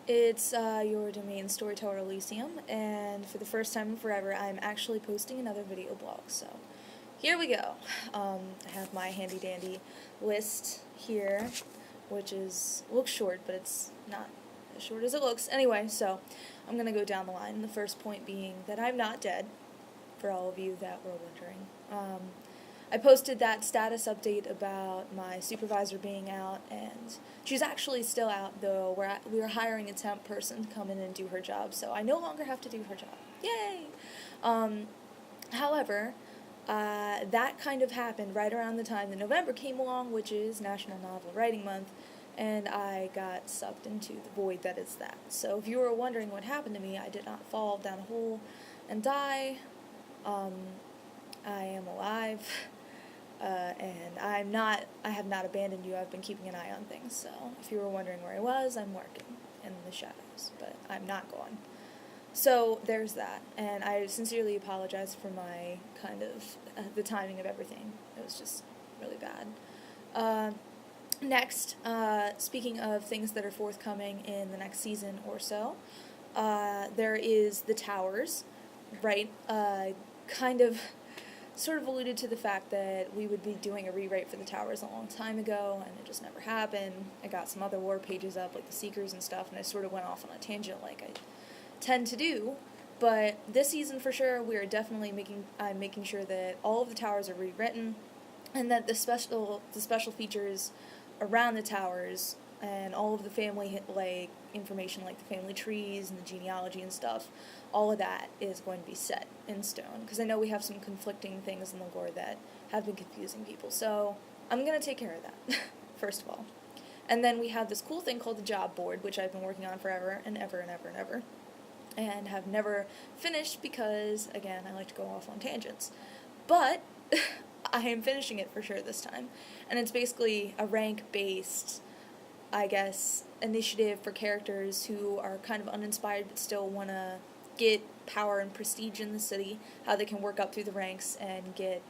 It's your domain storyteller Elysium, and for the first time in forever, I'm actually posting another video blog. So here we go. I have my handy dandy list here, which looks short, but it's not as short as it looks. Anyway, so I'm gonna go down the line. The first point being that I'm not dead, for all of you that were wondering. I posted that status update about my supervisor being out, and she's actually still out, though we were hiring a temp person to come in and do her job, so I no longer have to do her job. Yay! However, that kind of happened right around the time that November came along, which is National Novel Writing Month, and I got sucked into the void that is that. So if you were wondering what happened to me, I did not fall down a hole and die. I am alive. And I have not abandoned you. I've been keeping an eye on things, so if you were wondering where I was, I'm working in the shadows, but I'm not gone. So there's that, and I sincerely apologize for my the timing of everything. It was just really bad. Next, speaking of things that are forthcoming in the next season or so, there is The Towers, right? Sort of alluded to the fact that we would be doing a rewrite for The Towers a long time ago, and it just never happened. I got some other lore pages up, like The Seekers and stuff, and I sort of went off on a tangent like I tend to do. But this season, for sure, we are definitely I'm making sure that all of the towers are rewritten, and that the special features around the towers and all of the family information, like the family trees and the genealogy and stuff, all of that is going to be set in stone, because I know we have some conflicting things in the lore that have been confusing people, so I'm going to take care of that, first of all. And then we have this cool thing called the job board, which I've been working on forever and ever and ever and ever, and have never finished because, again, I like to go off on tangents. But I am finishing it for sure this time, and it's basically a rank-based, I guess, initiative for characters who are kind of uninspired but still want to get power and prestige in the city, how they can work up through the ranks and get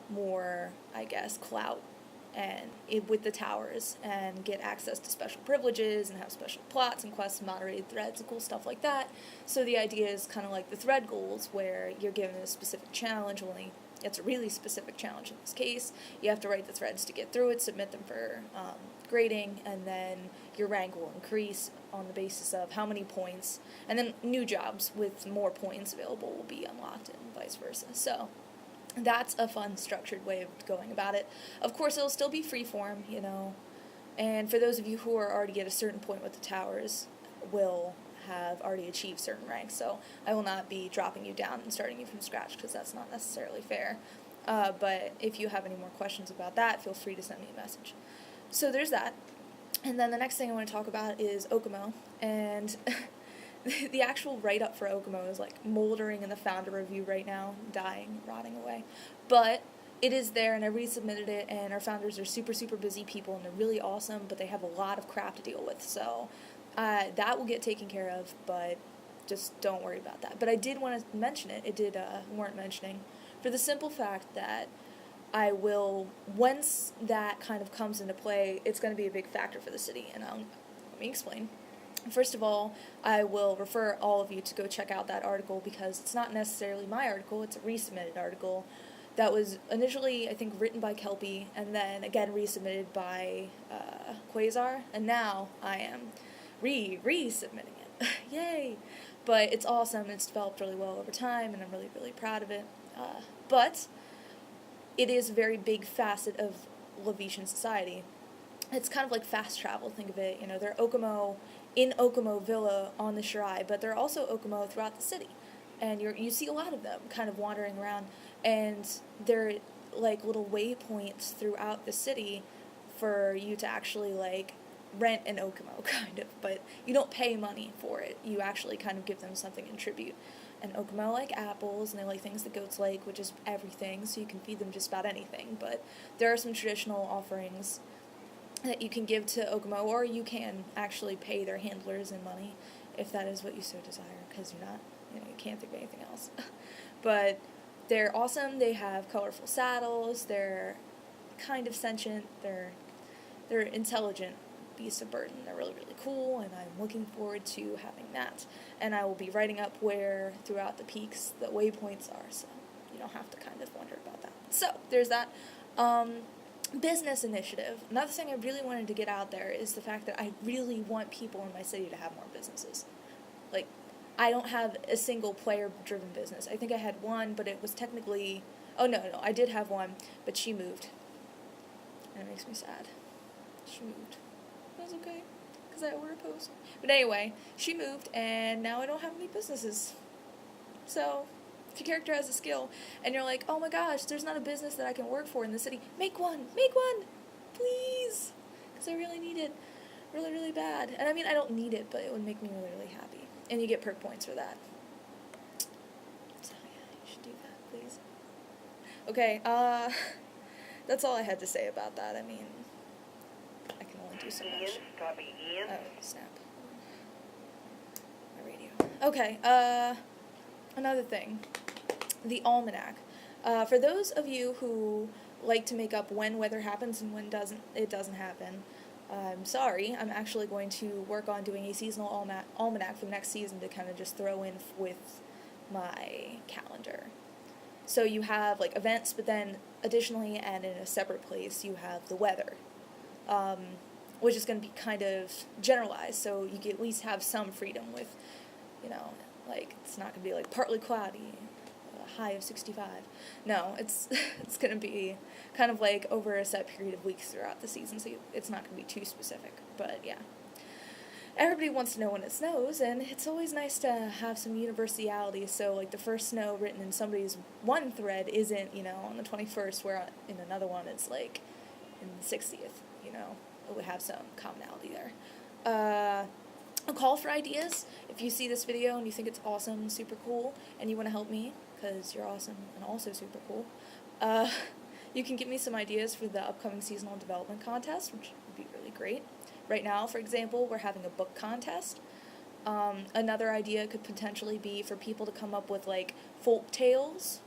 more, I guess, clout with the towers, and get access to special privileges and have special plots and quests and moderated threads and cool stuff like that. So the idea is kind of like the thread goals, where you're given a specific challenge, only it's a really specific challenge in this case. You have to write the threads to get through it, submit them for grading, and then your rank will increase on the basis of how many points, and then new jobs with more points available will be unlocked, and vice versa. So that's a fun, structured way of going about it. Of course, it'll still be freeform, and for those of you who are already at a certain point with the towers, will have already achieved certain ranks, so I will not be dropping you down and starting you from scratch, because that's not necessarily fair. But if you have any more questions about that, feel free to send me a message. So there's that. And then the next thing I want to talk about is Okomo, and the actual write-up for Okomo is like moldering in the founder review right now, dying, rotting away. But it is there, and I resubmitted it, and our founders are super, super busy people, and they're really awesome, but they have a lot of crap to deal with, so that will get taken care of, but just don't worry about that. But I did want to mention it. It did warrant mentioning, for the simple fact that I will, once that kind of comes into play, it's going to be a big factor for the city, and let me explain. First of all, I will refer all of you to go check out that article, because it's not necessarily my article, it's a resubmitted article that was initially, I think, written by Kelpie, and then again resubmitted by Quasar, and now I am resubmitting it. Yay! But it's awesome, it's developed really well over time, and I'm really, really proud of it. But it is a very big facet of Levitian society. It's kind of like fast travel, think of it. They're Okomo, in Okomo Villa on the Shirai, but they're also Okomo throughout the city. And you see a lot of them kind of wandering around, and they're like little waypoints throughout the city for you to actually rent an Okomo, kind of, but you don't pay money for it. You actually kind of give them something in tribute. And Okomo like apples, and they like things the goats like, which is everything, so you can feed them just about anything. But there are some traditional offerings that you can give to Okomo, or you can actually pay their handlers in money, if that is what you so desire, because you can't think of anything else. But they're awesome. They have colorful saddles. They're kind of sentient. They're intelligent, Beasts of Burden. They're really, really cool, and I'm looking forward to having that. And I will be writing up where throughout the peaks the waypoints are, so you don't have to kind of wonder about that. So, there's that. Business initiative. Another thing I really wanted to get out there is the fact that I really want people in my city to have more businesses. Like, I don't have a single player-driven business. I think I had one, but it was technically... Oh, no, I did have one, but she moved. And it makes me sad. She moved. That's okay, because I owe her a post. But anyway, she moved, and now I don't have any businesses. So... if your character has a skill, and you're like, oh my gosh, there's not a business that I can work for in the city, make one, please, because I really need it, really, really bad. And I mean, I don't need it, but it would make me really, really happy, and you get perk points for that. So yeah, you should do that, please. Okay, that's all I had to say about that. I mean, I can only do so much. Oh, snap. My radio. Okay, another thing, the almanac. For those of you who like to make up when weather happens and when it doesn't happen, I'm sorry. I'm actually going to work on doing a seasonal almanac for the next season to kind of just throw in with my calendar. So you have like events, but then additionally and in a separate place you have the weather, which is going to be kind of generalized, so you can at least have some freedom with, you know, like, it's not going to be, like, partly cloudy, a high of 65. No, it's going to be kind of, like, over a set period of weeks throughout the season, so it's not going to be too specific. But, yeah. Everybody wants to know when it snows, and it's always nice to have some universality, so, like, the first snow written in somebody's one thread isn't, you know, on the 21st, where in another one it's, like, in the 60th, you know. It would have some commonality there. A call for ideas. If you see this video and you think it's awesome and super cool, and you want to help me, because you're awesome and also super cool, you can give me some ideas for the upcoming seasonal development contest, which would be really great. Right now, for example, we're having a book contest. Another idea could potentially be for people to come up with, like, folk tales,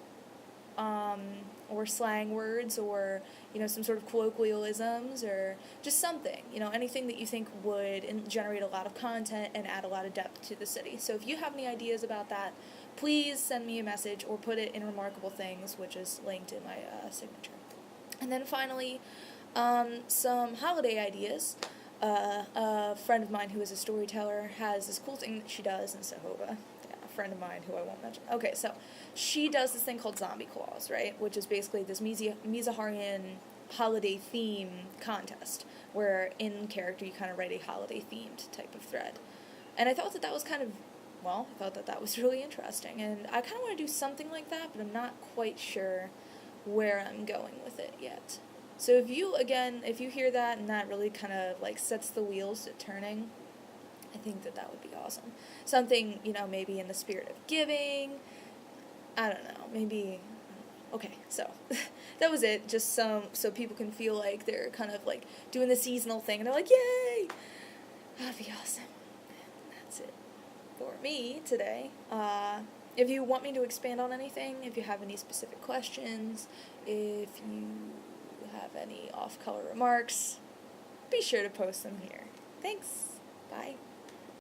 or slang words, or, you know, some sort of colloquialisms, or just something, you know, anything that you think would generate a lot of content and add a lot of depth to the city. So if you have any ideas about that, please send me a message or put it in Remarkable Things, which is linked in my signature. And then finally, some holiday ideas. A friend of mine who is a storyteller has this cool thing that she does in Sahoba. Friend of mine who I won't mention. Okay, so she does this thing called Zombie Claws, right? Which is basically this Mizaharian holiday theme contest, where in character you kind of write a holiday themed type of thread. And I thought that was kind of, well, I thought that was really interesting. And I kind of want to do something like that, but I'm not quite sure where I'm going with it yet. So if you hear that and that really kind of like sets the wheels to turning, I think that would be awesome. Something, you know, maybe in the spirit of giving. I don't know. Maybe. Okay, so that was it. Just so people can feel like they're kind of like doing the seasonal thing, and they're like, yay! That'd be awesome. And that's it for me today. If you want me to expand on anything, if you have any specific questions, if you have any off-color remarks, be sure to post them here. Thanks. Bye.